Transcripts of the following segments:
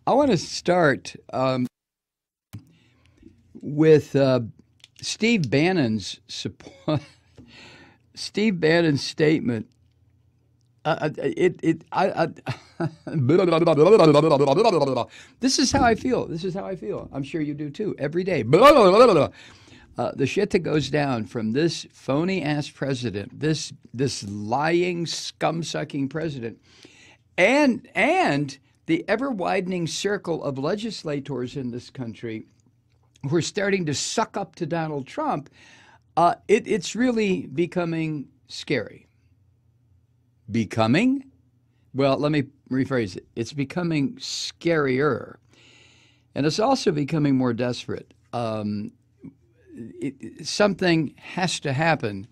I want to start with Steve Bannon's support. Steve Bannon's statement. This is how I feel. This is how I feel. I'm sure you do too. Every day. The shit that goes down from this phony ass president, this lying scum sucking president, and the ever widening circle of legislators in this country who are starting to suck up to Donald Trump. It's really becoming scary. Becoming? Well, let me rephrase it. It's becoming scarier. And it's also becoming more desperate. Something has to happen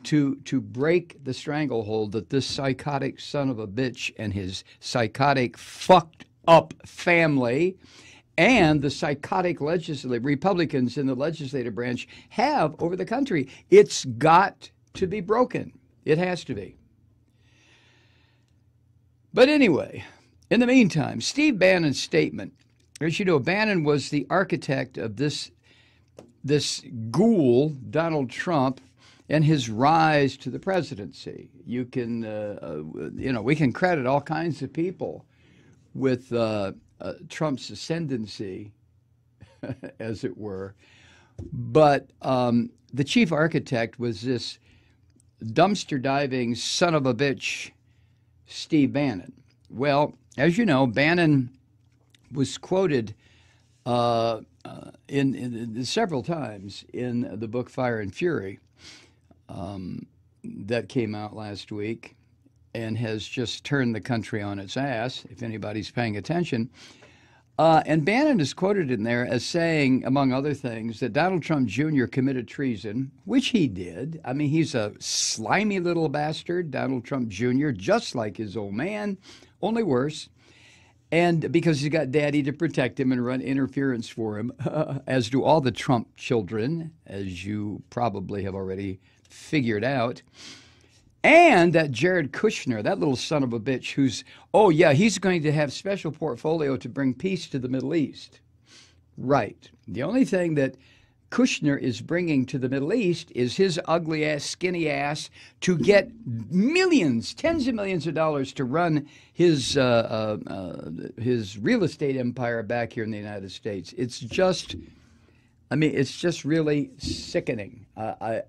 to break the stranglehold that this psychotic son of a bitch and his psychotic fucked up family and the psychotic Republicans in the legislative branch have over the country. It's got to be broken. It has to be. But anyway, in the meantime, Steve Bannon's statement, as you know, Bannon was the architect of this ghoul, Donald Trump, and his rise to the presidency. You can, we can credit all kinds of people with Trump's ascendancy, as it were. But the chief architect was this dumpster diving son of a bitch, Steve Bannon. Well, as you know, Bannon was quoted in several times in the book Fire and Fury that came out last week and has just turned the country on its ass, if anybody's paying attention. And Bannon is quoted in there as saying, among other things, that Donald Trump Jr. committed treason, which he did. I mean, he's a slimy little bastard, Donald Trump Jr., just like his old man, only worse. And because he's got daddy to protect him and run interference for him, as do all the Trump children, as you probably have already figured out. And that Jared Kushner, that little son of a bitch who's, oh yeah, he's going to have special portfolio to bring peace to the Middle East. Right. The only thing that Kushner is bringing to the Middle East is his ugly ass, skinny ass to get millions, tens of millions of dollars to run his real estate empire back here in the United States. It's just really sickening. I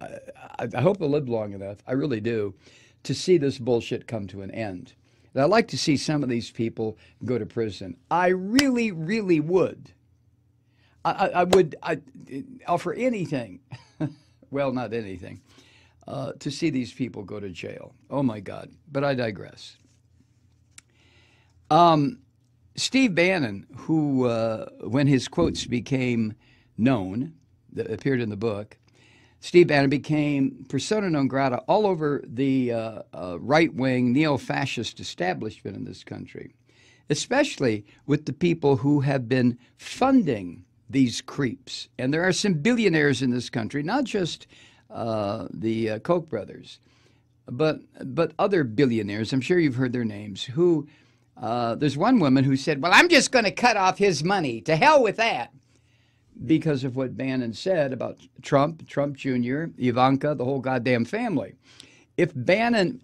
hope I live long enough, I really do, to see this bullshit come to an end. And I'd like to see some of these people go to prison. I really, really would. I would offer anything, well, not anything, to see these people go to jail. Oh, my God. But I digress. Steve Bannon, who, when his quotes became known, that appeared in the book, Steve Bannon became persona non grata all over the right-wing neo-fascist establishment in this country, especially with the people who have been funding these creeps. And there are some billionaires in this country, not just the Koch brothers, but other billionaires. I'm sure you've heard their names. Who there's one woman who said, "Well, I'm just going to cut off his money. To hell with that," because of what Bannon said about Trump Jr., Ivanka, the whole goddamn family. If Bannon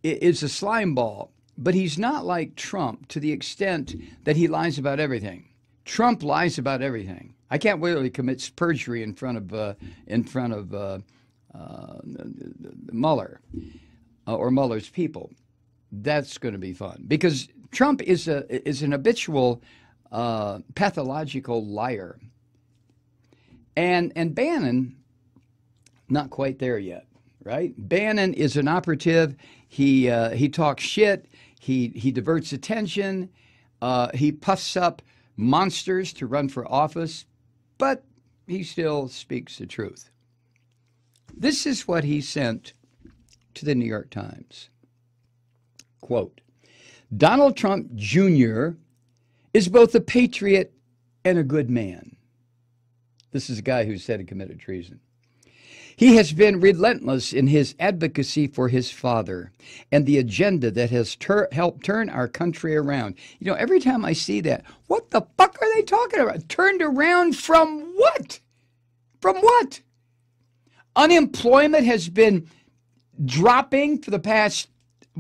is a slime ball, but he's not like Trump to the extent that he lies about everything. Trump lies about everything. I can't wait till he commits perjury in front of Mueller or Mueller's people. That's going to be fun because Trump is an habitual pathological liar, and Bannon not quite there yet, right? Bannon is an operative. He talks shit. He diverts attention. He puffs up monsters to run for office, but he still speaks the truth. This is what he sent to the New York Times. Quote, Donald Trump Jr. is both a patriot and a good man. This is a guy who said he committed treason. He has been relentless in his advocacy for his father and the agenda that has helped turn our country around. You know, every time I see that, what the fuck are they talking about? Turned around from what? From what? Unemployment has been dropping for the past,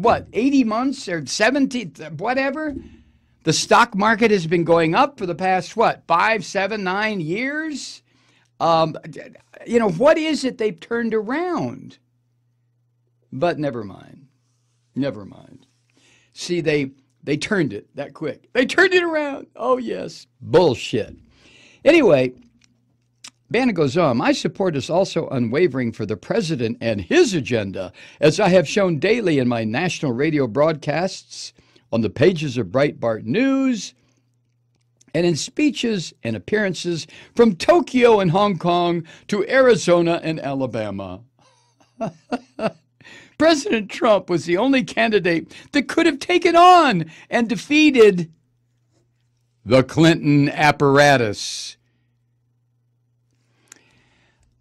80 months or 70, whatever? The stock market has been going up for the past, 5, 7, 9 years? What is it they've turned around? But never mind. Never mind. See, they turned it that quick. They turned it around. Oh, yes. Bullshit. Anyway, Bannon goes on, my support is also unwavering for the president and his agenda, as I have shown daily in my national radio broadcasts, on the pages of Breitbart News, and in speeches and appearances from Tokyo and Hong Kong to Arizona and Alabama. President Trump was the only candidate that could have taken on and defeated the Clinton apparatus.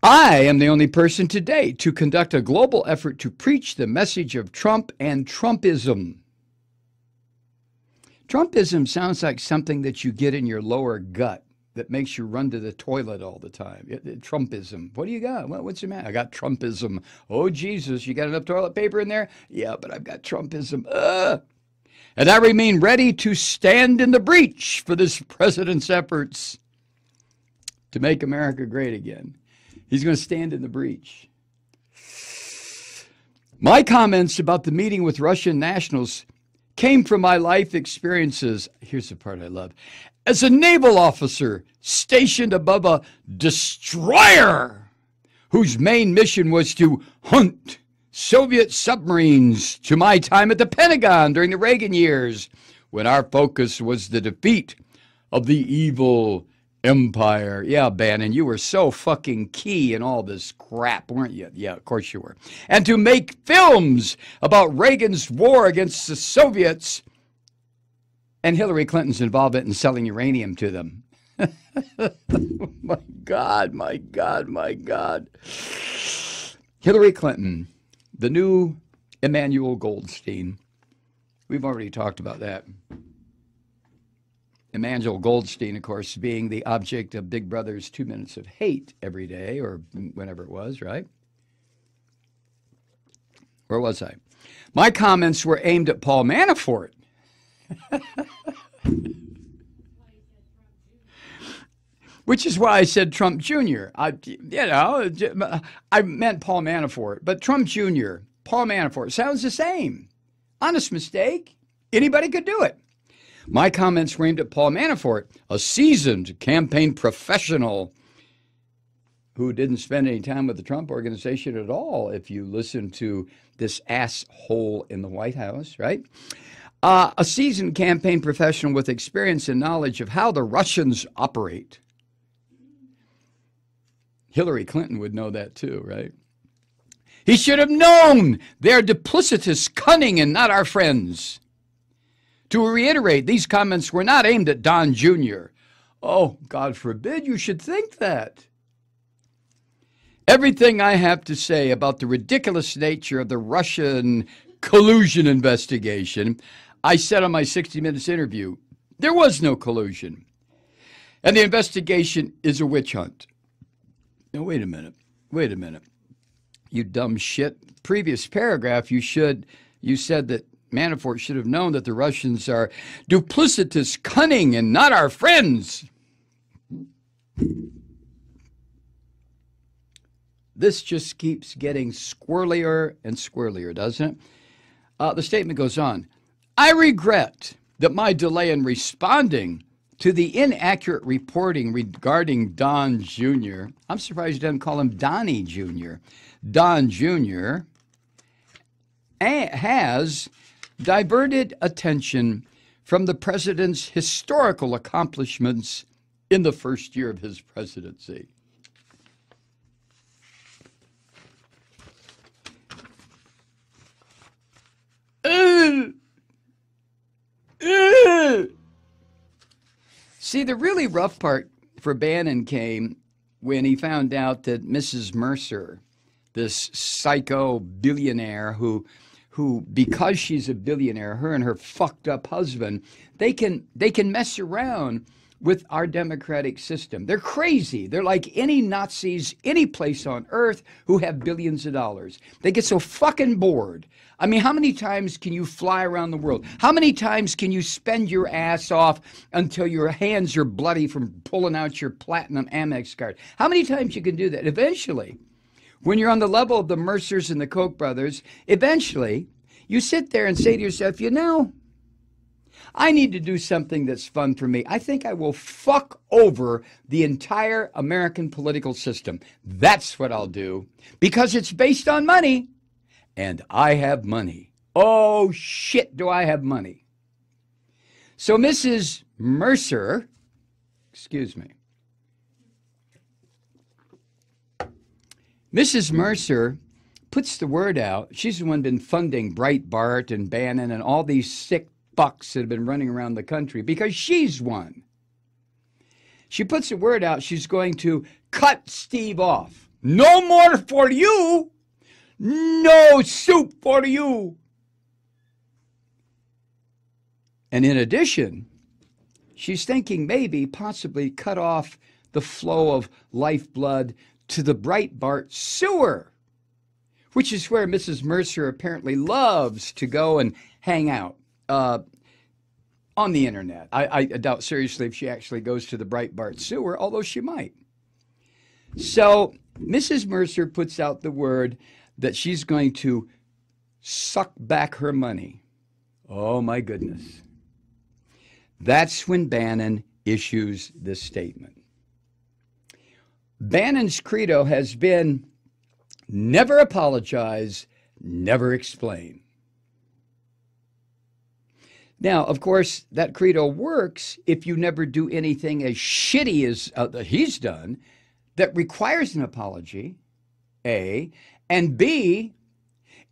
I am the only person today to conduct a global effort to preach the message of Trump and Trumpism. Trumpism sounds like something that you get in your lower gut that makes you run to the toilet all the time. Trumpism. What do you got? What's the matter? I got Trumpism. Oh, Jesus, you got enough toilet paper in there? Yeah, but I've got Trumpism. And I remain ready to stand in the breach for this president's efforts to make America great again. He's going to stand in the breach. My comments about the meeting with Russian nationals came from my life experiences. Here's the part I love. As a naval officer stationed above a destroyer whose main mission was to hunt Soviet submarines, to my time at the Pentagon during the Reagan years, when our focus was the defeat of the evil empire. Yeah, Bannon, you were so fucking key in all this crap, weren't you? Yeah, of course you were. And to make films about Reagan's war against the Soviets and Hillary Clinton's involvement in selling uranium to them. My God, my God, my God. Hillary Clinton, the new Emmanuel Goldstein. We've already talked about that. Emmanuel Goldstein, of course, being the object of Big Brother's 2 minutes of hate every day, or whenever it was, right? Where was I? My comments were aimed at Paul Manafort. Which is why I said Trump Jr. I meant Paul Manafort, but Trump Jr., Paul Manafort, sounds the same. Honest mistake. Anybody could do it. My comments were aimed at Paul Manafort, a seasoned campaign professional who didn't spend any time with the Trump organization at all, if you listen to this asshole in the White House, right? A seasoned campaign professional with experience and knowledge of how the Russians operate. Hillary Clinton would know that too, right? He should have known they're duplicitous, cunning, and not our friends. To reiterate, these comments were not aimed at Don Jr. Oh, God forbid you should think that. Everything I have to say about the ridiculous nature of the Russian collusion investigation, I said on my 60 Minutes interview. There was no collusion. And the investigation is a witch hunt. Now, wait a minute. Wait a minute. You dumb shit. Previous paragraph, you said that Manafort should have known that the Russians are duplicitous, cunning, and not our friends. This just keeps getting squirrelier and squirrelier, doesn't it? The statement goes on. I regret that my delay in responding to the inaccurate reporting regarding Don Jr. I'm surprised he doesn't call him Donnie Jr. Don Jr. has diverted attention from the president's historical accomplishments in the first year of his presidency. See, the really rough part for Bannon came when he found out that Mrs. Mercer this psycho billionaire who because she's a billionaire, her and her fucked up husband, they can mess around with our democratic system. They're crazy. They're like any Nazis any place on earth who have billions of dollars. They get so fucking bored. I mean, how many times can you fly around the world? How many times can you spend your ass off until your hands are bloody from pulling out your platinum Amex card? How many times you can do that? Eventually, when you're on the level of the Mercers and the Koch brothers, eventually you sit there and say to yourself, you know, I need to do something that's fun for me. I think I will fuck over the entire American political system. That's what I'll do because it's based on money and I have money. Oh, shit, do I have money. So Mrs. Mercer, excuse me, Mrs. Mercer puts the word out. She's the one been funding Breitbart and Bannon and all these sick fucks that have been running around the country because she's one. She puts the word out. She's going to cut Steve off. No more for you. No soup for you. And in addition, she's thinking maybe possibly cut off the flow of lifeblood to the Breitbart sewer, which is where Mrs. Mercer apparently loves to go and hang out on the internet. I doubt seriously if she actually goes to the Breitbart sewer, although she might. So Mrs. Mercer puts out the word that she's going to suck back her money. Oh, my goodness. That's when Bannon issues this statement. Bannon's credo has been never apologize, never explain. Now, of course, that credo works if you never do anything as shitty as he's done that requires an apology, A, and B,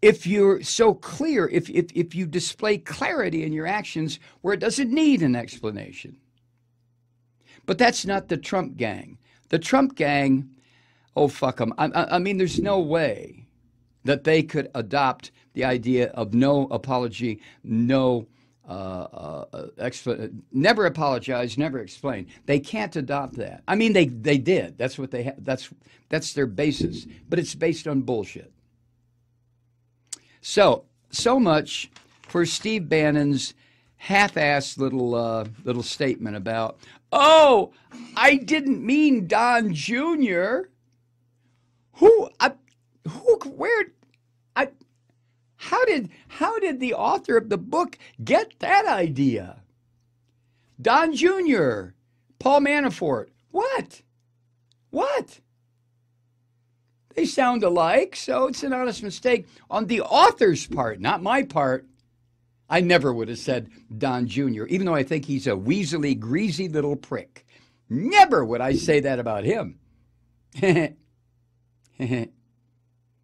if you're so clear, if you display clarity in your actions where it doesn't need an explanation. But that's not the Trump gang. The Trump gang, oh, fuck them. I mean, there's no way that they could adopt the idea of no apology, no never apologize, never explain. They can't adopt that. I mean, they did. That's what they have. That's their basis. But it's based on bullshit. So much for Steve Bannon's half-assed little statement about, oh, I didn't mean Don Jr. How did the author of the book get that idea? Don Jr., Paul Manafort. What? They sound alike, so it's an honest mistake on the author's part, not my part. I never would have said Don Jr., even though I think he's a weaselly, greasy little prick. Never would I say that about him.